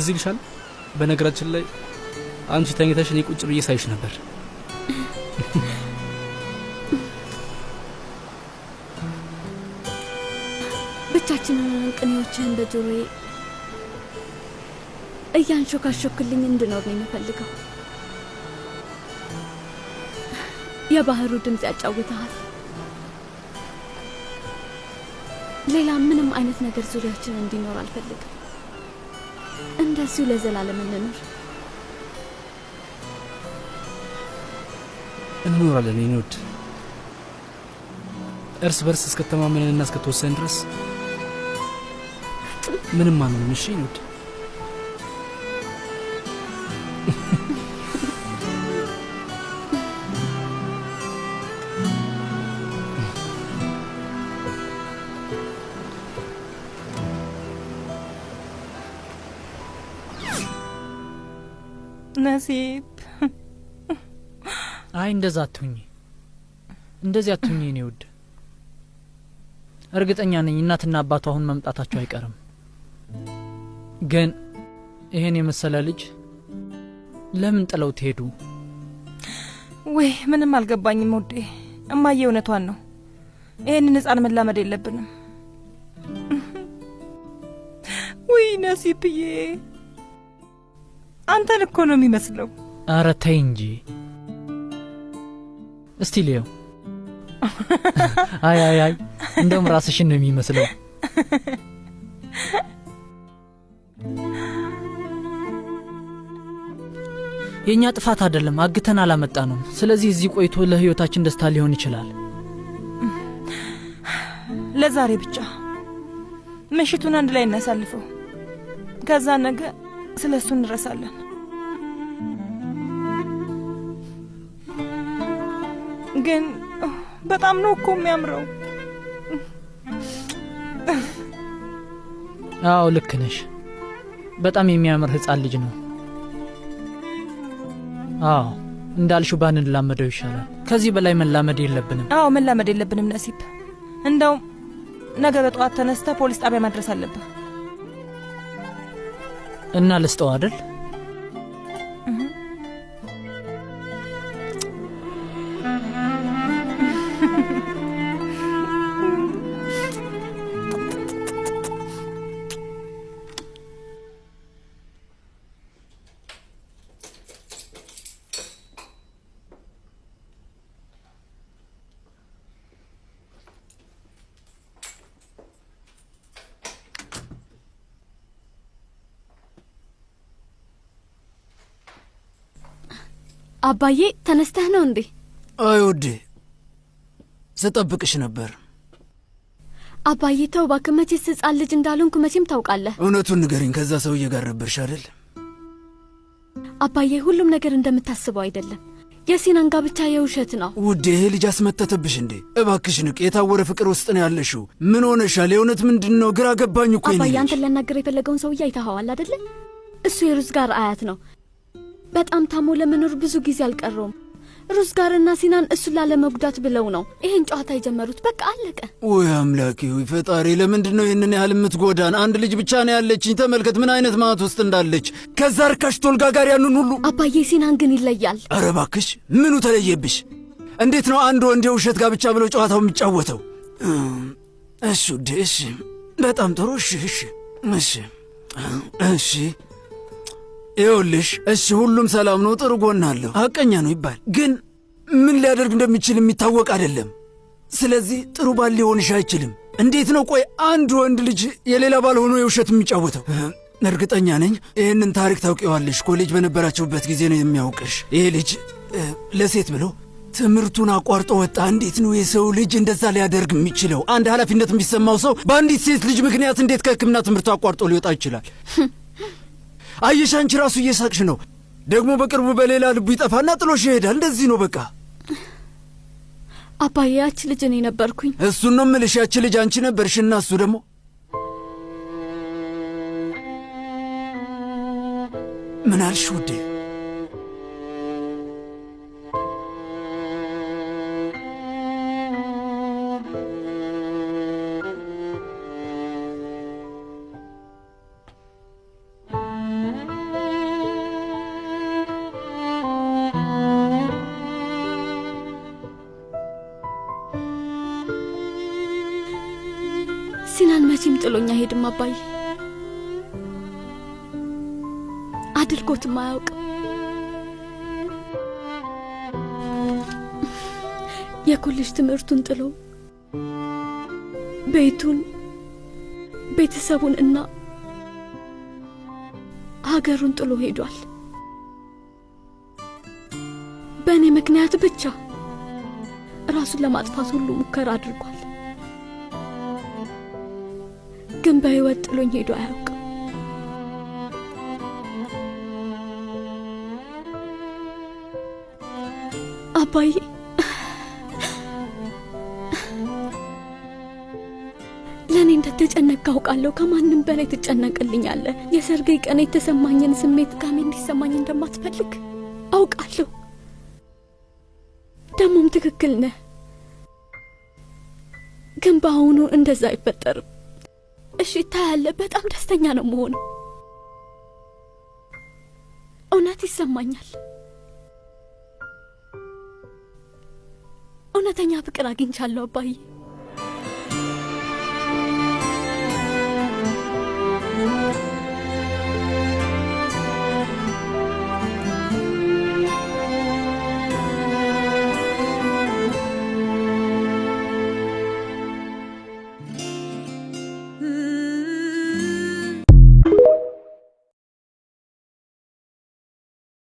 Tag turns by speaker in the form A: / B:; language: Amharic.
A: ትዝልሻል? በነገራችን ላይ አንቺ ተኝተሽ እኔ ቁጭ ብዬ ሳይሽ ነበር።
B: ብቻችንን ቅኔዎችን በጆሮዬ እያንሾካሾክልኝ እንድኖር ነው የምፈልገው። የባህሩ ድምፅ ያጫውተሃል። ሌላ ምንም አይነት ነገር ዙሪያችን እንዲኖር አልፈልግም። እንደዚሁ ለዘላለም
A: እንኖራለን። የኔ ውድ እርስ በርስ እስከተማመንና እስከተወሰን ድረስ ምንም አንሆንም። እሺ የኔ ውድ
C: ነሲብ
D: አይ እንደዛ አትሁኝ፣ እንደዚህ አትሁኝ የኔ ውድ። እርግጠኛ ነኝ እናትና አባቱ አሁን መምጣታቸው አይቀርም። ግን ይሄን የመሰለ ልጅ ለምን ጥለው ትሄዱ?
C: ወይ ምንም አልገባኝም ውዴ። እማዬ እውነቷን ነው። ይሄንን ሕፃን መላመድ የለብንም። ወይ ነሲብዬ አንተን እኮ ነው የሚመስለው።
D: ኧረ ተይ እንጂ እስቲ ሊየው። አይ አይ አይ እንደውም ራስሽን ነው የሚመስለው። የኛ ጥፋት አይደለም፣ አግተን አላመጣ ነው። ስለዚህ እዚህ ቆይቶ ለህይወታችን ደስታ ሊሆን ይችላል።
C: ለዛሬ ብቻ ምሽቱን አንድ ላይ እናሳልፈው። ከዛ ነገ ስለሱ እንረሳለን። ግን በጣም ነው እኮ የሚያምረው።
D: አዎ ልክ ነሽ። በጣም የሚያምር ህፃን ልጅ ነው። አዎ እንዳልሽው ባንላመደው ይሻላል። ከዚህ በላይ መላመድ የለብንም።
C: አዎ መላመድ የለብንም ነሲብ። እንደውም ነገ በጠዋት ተነስተ ፖሊስ ጣቢያ ማድረስ አለብህ።
D: እና ልስጠው አይደል?
B: አባዬ ተነስተህ ነው እንዴ?
E: አይ ውዴ ስጠብቅሽ ነበር።
B: አባዬ ተው እባክህ፣ መቼስ ሕፃን ልጅ እንዳልሆንኩ መቼም ታውቃለህ።
E: እውነቱን ንገሪኝ፣ ከዛ ሰውዬ ጋር ነበርሽ አይደል?
B: አባዬ ሁሉም ነገር እንደምታስበው አይደለም። የሲናን ጋብቻ የውሸት ነው።
E: ውዴ ይሄ ልጅ አስመተተብሽ እንዴ? እባክሽ ንቅ። የታወረ ፍቅር ውስጥ ነው ያለሽው። ምን ሆነሻል? የእውነት ምንድን ነው? ግራ ገባኝ እኮ።
B: አባዬ አንተን ሊያናገር የፈለገውን ሰውዬ አይተኸዋል አይደለ? እሱ የሩዝ ጋር አያት ነው። በጣም ታሞ ለመኖር ብዙ ጊዜ አልቀረውም። ሩዝ ጋርና ሲናን እሱን ላለመጉዳት ብለው ነው ይሄን ጨዋታ የጀመሩት። በቃ አለቀ።
E: ወይ አምላኬ፣ ወይ ፈጣሪ፣ ለምንድን ነው ይህንን ያህል የምትጎዳን? አንድ ልጅ ብቻ ነው ያለችኝ። ተመልከት ምን አይነት ማት ውስጥ እንዳለች። ከዛ ርካሽ ቶልጋ ጋር ያንን ሁሉ።
B: አባዬ ሲናን ግን ይለያል።
E: ኧረ እባክሽ፣ ምኑ ተለየብሽ? እንዴት ነው አንድ ወንድ የውሸት ጋብቻ ብለው ጨዋታው የሚጫወተው? እሺ ውዴ፣ እሺ፣ በጣም ጥሩ። እሺ እሺ እሺ እሺ ይኸውልሽ፣ እሺ ሁሉም ሰላም ነው፣ ጥሩ ጎን አለው፣ ሐቀኛ ነው ይባል፣ ግን ምን ሊያደርግ እንደሚችል የሚታወቅ አይደለም። ስለዚህ ጥሩ ባል ሊሆንሽ አይችልም። እንዴት ነው ቆይ አንድ ወንድ ልጅ የሌላ ባል ሆኖ የውሸት የሚጫወተው? እርግጠኛ ነኝ ይህንን ታሪክ ታውቂዋለሽ። ኮሌጅ በነበራችሁበት ጊዜ ነው የሚያውቅሽ። ይሄ ልጅ ለሴት ብሎ ትምህርቱን አቋርጦ ወጣ። እንዴት ነው የሰው ልጅ እንደዛ ሊያደርግ የሚችለው? አንድ ኃላፊነት የሚሰማው ሰው በአንዲት ሴት ልጅ ምክንያት እንዴት ከሕክምና ትምህርቱ አቋርጦ ሊወጣ ይችላል? አየሽ፣ አንቺ ራሱ እየሳቅሽ ነው። ደግሞ በቅርቡ በሌላ ልቡ ይጠፋና ጥሎሽ ይሄዳል። እንደዚህ ነው በቃ።
B: አባዬ ያቺ ልጅ እኔ ነበርኩኝ።
E: እሱን ነው የምልሽ። ያቺ ልጅ አንቺ ነበርሽና እሱ ደግሞ ምን አልሽ ውዴ?
B: ጥሎኝ አይሄድም አባዬ። አድርጎትም አያውቅም። የኮሌጅ ትምህርቱን ጥሎ ቤቱን፣ ቤተሰቡን እና ሀገሩን ጥሎ ሄዷል። በእኔ ምክንያት ብቻ ራሱን ለማጥፋት ሁሉ ሙከራ አድርጓል። ግን በሕይወት ጥሎኝ ሄዶ አያውቅም። አባዬ ለእኔ እንደተጨነቅ አውቃለሁ። ከማንም በላይ ትጨነቅልኛለህ። የሰርጌ ቀን የተሰማኝን ስሜት ጋሜ እንዲሰማኝ እንደማትፈልግ አውቃለሁ። ደሞም ትክክል ነህ። ግን በአሁኑ እንደዛ አይፈጠርም። እሺ ታያለህ፣ በጣም ደስተኛ ነው የምሆነው። እውነት ይሰማኛል። እውነተኛ ፍቅር አግኝቻለሁ አባዬ።